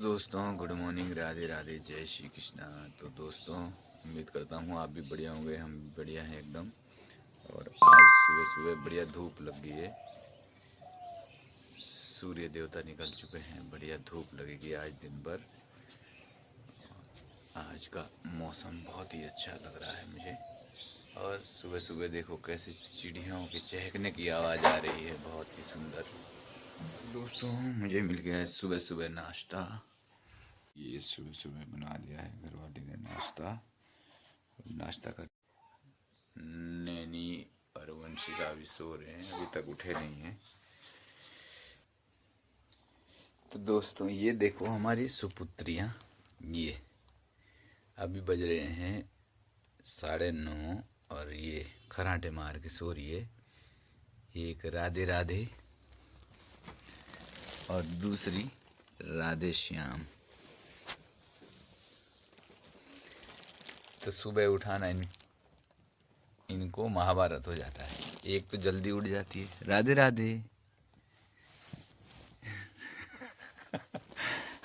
दोस्तों good morning, Radhe Radhe, जय श्री कृष्णा। तो दोस्तों उम्मीद करता हूँ आप भी बढ़िया होंगे, हम भी बढ़िया हैं एकदम। और आज सुबह सुबह बढ़िया धूप लग गई है, सूर्य देवता निकल चुके हैं, बढ़िया धूप लगेगी आज दिन भर। आज का मौसम बहुत ही अच्छा लग रहा है मुझे। और सुबह सुबह देखो कैसे चिड़ियों के चहकने की आवाज़ आ रही है, बहुत ही सुंदर। दोस्तों मुझे मिल गया है सुबह सुबह नाश्ता। ये सुबह सुबह बना दिया है घर वाले ने नाश्ता। नाश्ता कर नैनी और वंशिका अभी सो रहे हैं, अभी तक उठे नहीं हैं। तो दोस्तों ये देखो हमारी सुपुत्रियाँ, ये अभी बज रहे हैं 9:30 और ये खराटे मार के सो रही है। एक राधे राधे और दूसरी राधे श्याम। तो सुबह उठाना इनको महाभारत हो जाता है। एक तो जल्दी उठ जाती है, राधे राधे।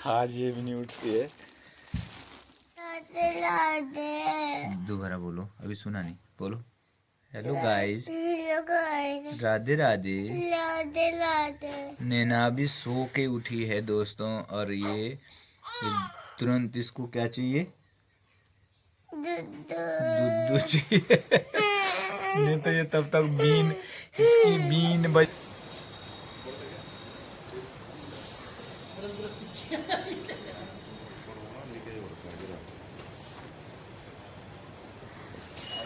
आज ये भी नहीं उठती है। राधे राधे दोबारा बोलो, अभी सुना नहीं, बोलो हेलो गाइस, राधे राधे राधे राधे। नैना भी सो के उठी है दोस्तों, और ये तुरंत इसको क्या चाहिए, दूध चाहिए। नहीं तो ये तब तक इसकी बीन बज।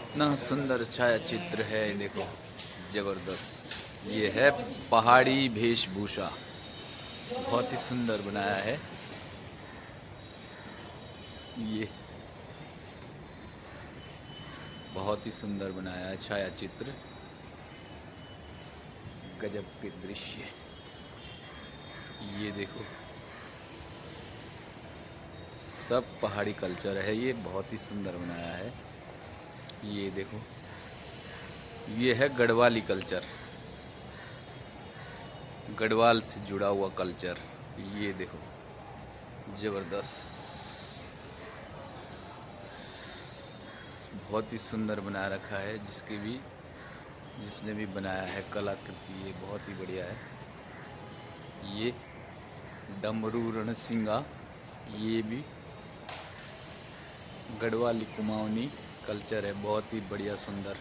इतना सुंदर छाया चित्र है, देखो जबरदस्त। ये है पहाड़ी वेशभूषा, बहुत ही सुंदर बनाया है ये, बहुत ही सुंदर बनाया है छाया चित्र, गजब के दृश्य। ये देखो सब पहाड़ी कल्चर है, ये बहुत ही सुंदर बनाया है। ये देखो ये है गढ़वाली कल्चर, गढ़वाल से जुड़ा हुआ कल्चर। ये देखो जबरदस्त, बहुत ही सुंदर बना रखा है। जिसने भी बनाया है कलाकृति, ये बहुत ही बढ़िया है। ये डमरू रणसिंगा, ये भी गढ़वाली कुमाऊनी कल्चर है, बहुत ही बढ़िया सुंदर।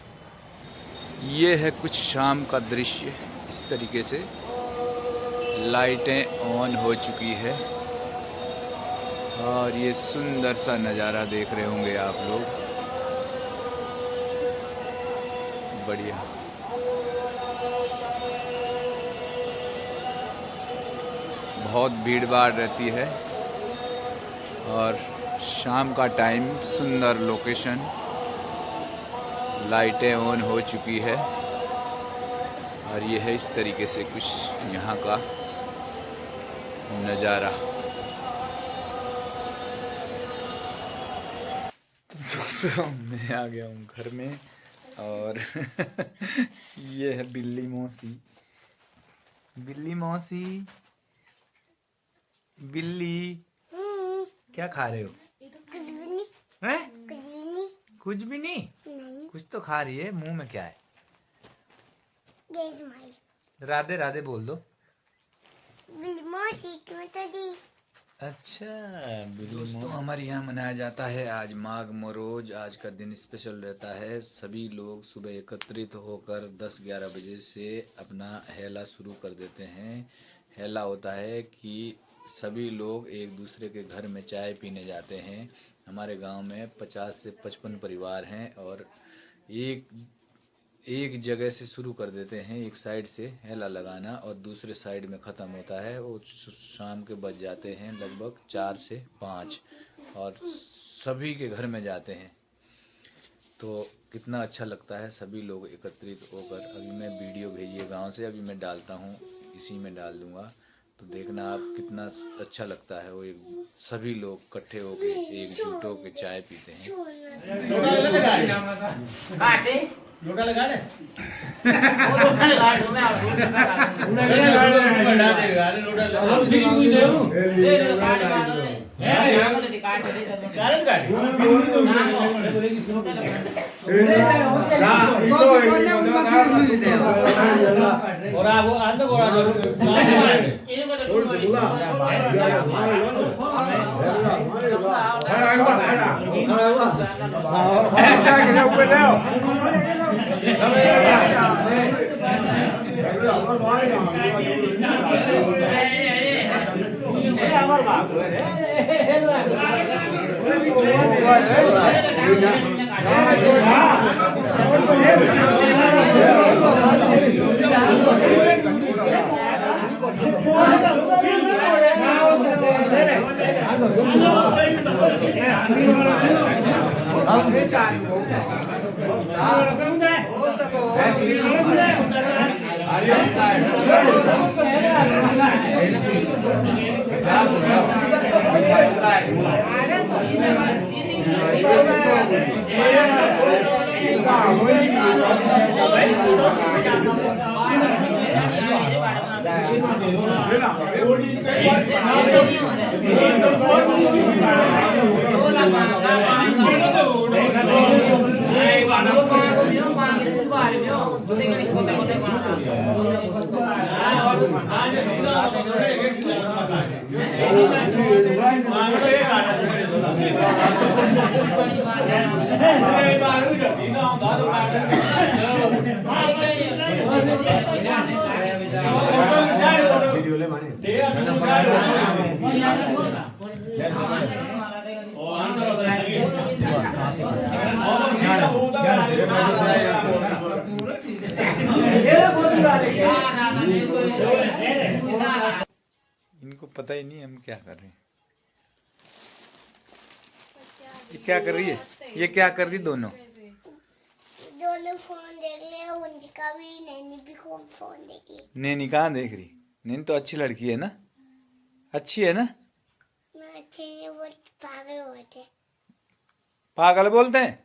ये है कुछ शाम का दृश्य, इस तरीके से लाइटें ऑन हो चुकी है और ये सुंदर सा नज़ारा देख रहे होंगे आप लोग, बढ़िया। बहुत भीड़ भाड़ रहती है और शाम का टाइम, सुंदर लोकेशन, लाइटें ऑन हो चुकी है और ये है इस तरीके से कुछ यहाँ का नज़ारा। दोस्तों मैं आ गया हूँ घर में और ये है बिल्ली मौसी। बिल्ली मौसी, बिल्ली क्या खा रहे हो? कुछ भी नहीं। हैं? कुछ भी नहीं। कुछ भी नहीं? नहीं। कुछ तो खा रही है, मुंह में क्या है? राधे राधे बोल दो। बिल्ली मौसी क्यों तो दी। अच्छा दोस्तों हमारे यहाँ मनाया जाता है आज माघ मरोज। आज का दिन स्पेशल रहता है। सभी लोग सुबह एकत्रित होकर 10-11 बजे से अपना हेला शुरू कर देते हैं। हेला होता है कि सभी लोग एक दूसरे के घर में चाय पीने जाते हैं। हमारे गांव में 50 से 55 परिवार हैं और एक जगह से शुरू कर देते हैं, एक साइड से हेला लगाना और दूसरे साइड में ख़त्म होता है। वो शाम के बज जाते हैं लगभग 4 से 5 और सभी के घर में जाते हैं। तो कितना अच्छा लगता है सभी लोग एकत्रित होकर। अभी मैं वीडियो भेजिए गांव से, अभी मैं डालता हूँ, इसी में डाल दूँगा, तो देखना आप कितना अच्छा लगता है। वो एक सभी लोग इकट्ठे होके एकजुट होके चाय पीते हैं। लोटा लगा दे और आप आंदो गोड़ा इनको पता ही नहीं हम क्या कर रहे हैं। ये क्या कर रही है? ये क्या कर रही दोनों फोन देख ले, उनका भी नैनी भी फोन देखी। नैनी कहाँ देख रही? नैनी तो अच्छी लड़की है ना, अच्छी है ना। मैं अच्छे नहीं बोलते, पागल होते। पागल बोलते हैं?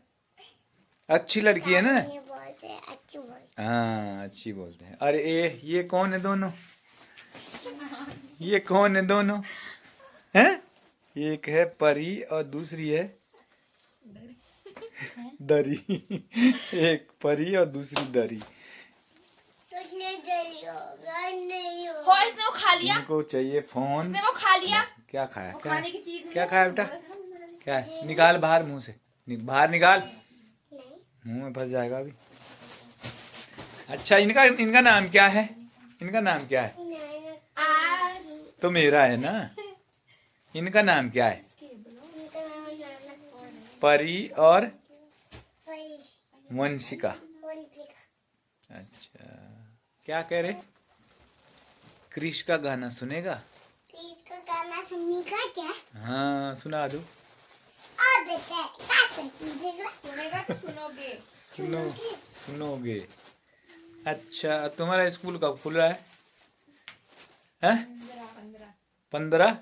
अच्छी लड़की है ना। नहीं बोलते, अच्छी बोलते। हाँ अच्छी बोलते हैं। अरे ये कौन है दोनों? ये कौन है दोनों हैं? एक है परी और दूसरी है दरी। एक परी और दूसरी दरी। नहीं हो। हो इसने वो खा लिया। इनको चाहिए फोन। इसने वो खा लिया। क्या खाया? वो खाने की चीज नहीं क्या है। खाया बेटा? क्या है? निकाल बाहर मुंह से, बाहर निकाल, मुंह में फंस जाएगा अभी। अच्छा इनका नाम क्या है? इनका नाम क्या है? तो मेरा है ना। इनका नाम क्या है? परी और वंशिका। अच्छा क्या कह रहे? क्रिश का गाना सुनेगा? क्रिश का गाना सुनेगा क्या? हाँ सुना दो। सुनेगा कि सुनोगे? सुनोगे। अच्छा तुम्हारा स्कूल कब खुल रहा है? हैं? 15।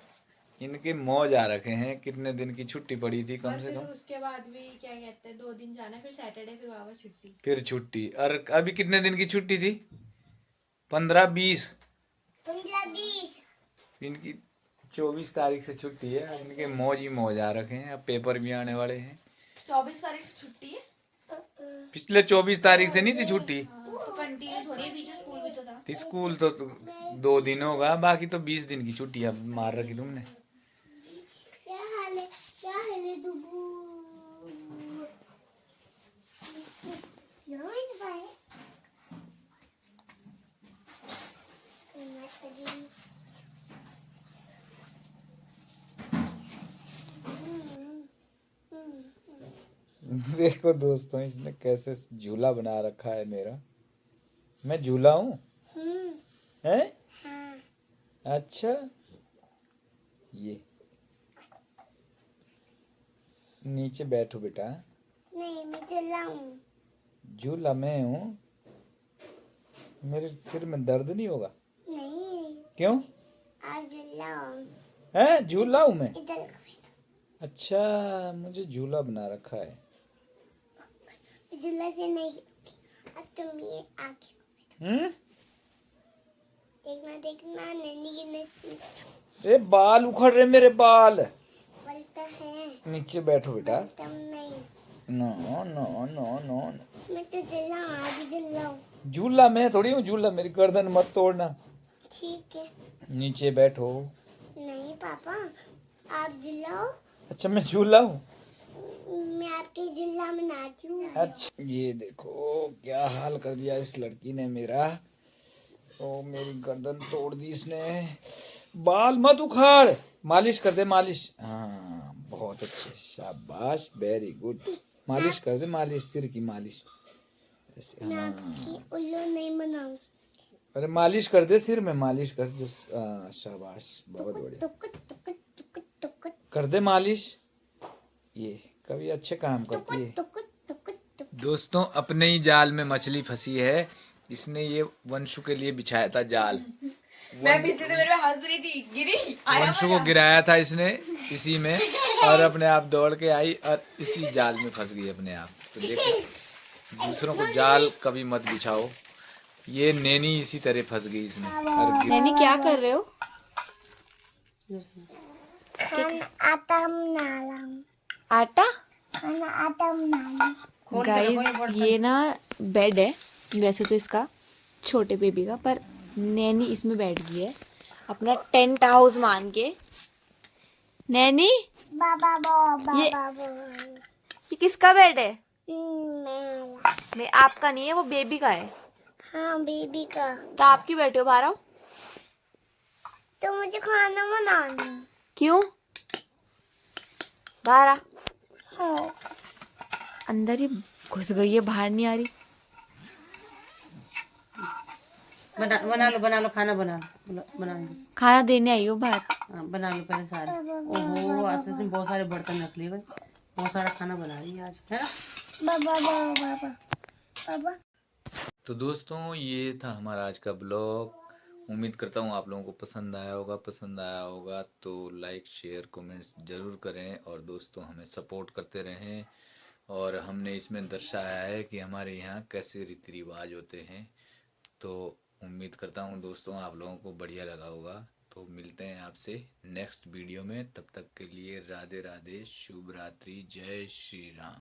इनके मौज आ रखे हैं। कितने दिन की छुट्टी पड़ी थी कम से कम? उसके बाद भी क्या कहते हैं 2 दिन जाना, फिर सैटरडे, फिर वापस छुट्टी। फिर छुट्टी। और अभी कितने दिन की छुट्टी थी? 15-20। 15-20। इनकी 24 तारीख से छुट्टी है। इनके मौज ही मौज आ रखे हैं। अब पेपर भी आने वाले हैं। 24 तारीख से छुट्टी है। पिछले 24 तारीख से नहीं थी छुट्टी? तो कंटिन्यू थोड़ी है, बीच में स्कूल भी तो था। स्कूल तो 2 दिन होगा, बाकी तो 20 दिन की छुट्टी अब मार रखी तुमने। क्या हाल है? क्या हाल है दुबू? Noise bye. देखो दोस्तों इसने कैसे झूला बना रखा है मेरा। मैं झूला हूँ हैं? हाँ। अच्छा ये नीचे बैठो बेटा। नहीं मैं झूला हूँ। झूला मैं हूँ। मेरे सिर में दर्द नहीं होगा? नहीं। क्यों? आज झूला हूँ। हैं? झूला हूँ मैं। इधर अच्छा, मुझे झूला बना रखा है। झूला से नहीं, अब तुम ये आगे देखना देखना नैनी की नहीं ए बाल उखड़ रहे मेरे बाल। बोलता है। नीचे बैठो बेटा। तुम नहीं, नो नो नो नो। मैं तो चिल्लाऊं, आगे चिल्लाऊं। झूला मैं थोड़ी हूँ झूला, मेरी गर्दन मत तोड़ना। ठीक है। नीचे बैठो। नहीं पापा, आप चिल्लाओ, अच्छा मैं झूला हूँ। मैं आपके झूला में नाचूं। अच्छा ये देखो क्या हाल कर दिया इस लड़की ने मेरा। ओ मेरी गर्दन तोड़ दी इसने। बाल मत उखाड़, मालिश कर दे मालिश। हाँ बहुत अच्छे, शाबाश, वेरी गुड। मालिश कर दे, मालिश, सिर की मालिश ऐसे। मैं हाँ आपकी उल्लू नहीं बनाऊं। अरे मालिश कर दे, सिर में मालिश कर दे। शाबाश, बहुत बढ़िया। टुक टुक टुक टुक कर दे मालिश। ये कभी अच्छे काम करती है। टुक टुक टुक। दोस्तों अपने ही जाल में मछली फंसी है। इसने ये वंशु के लिए बिछाया था जाल। मैं पिछले तो मेरे पे हंस रही थी, गिरी आया वंशु को गिराया था इसने इसी में, और अपने आप दौड़ के आई और इसी जाल में फंस गई अपने आप। तो देखो दूसरों को जाल कभी मत बिछाओ। ये नैनी इसी तरह फंस गई इसमें और नैनी क्या कर रहे हो? खाना आटा बना रहा हूँ। आटा? खाना आटा बना रहा हूँ। गाइस ये ना बेड है वैसे तो इसका, छोटे बेबी का, पर नैनी इसमें बैठ गई है अपना टेंट हाउस मान के। नैनी बाबा बाबा ये- बाबा ये किसका बेड है? मेरा। मैं आपका नहीं है, वो बेबी का है। हाँ बेबी का। तो आप क्यों बैठे हो बाहर? आओ। तो मुझे खाना बनाना है। क्यों? बाहर आ। हाँ। अंदर ही घुस गई है, बाहर नहीं आ रही। बना लो खाना बना लो। खाना देने आई हो बाहर। हाँ, बना लो पहले सारे। ओहो आज से बहुत सारे बर्तन रख लिए भाई, बहुत सारा खाना बना रही है आज, है ना। बाबा बाबा बाबा बाबा। तो दोस्तों ये था हमारा आज का ब्लॉग। उम्मीद करता हूँ आप लोगों को पसंद आया होगा। पसंद आया होगा तो लाइक शेयर कमेंट्स ज़रूर करें, और दोस्तों हमें सपोर्ट करते रहें। और हमने इसमें दर्शाया है कि हमारे यहाँ कैसे रीति रिवाज होते हैं। तो उम्मीद करता हूँ दोस्तों आप लोगों को बढ़िया लगा होगा। तो मिलते हैं आपसे नेक्स्ट वीडियो में, तब तक के लिए राधे राधे, शुभ रात्रि, जय श्री राम।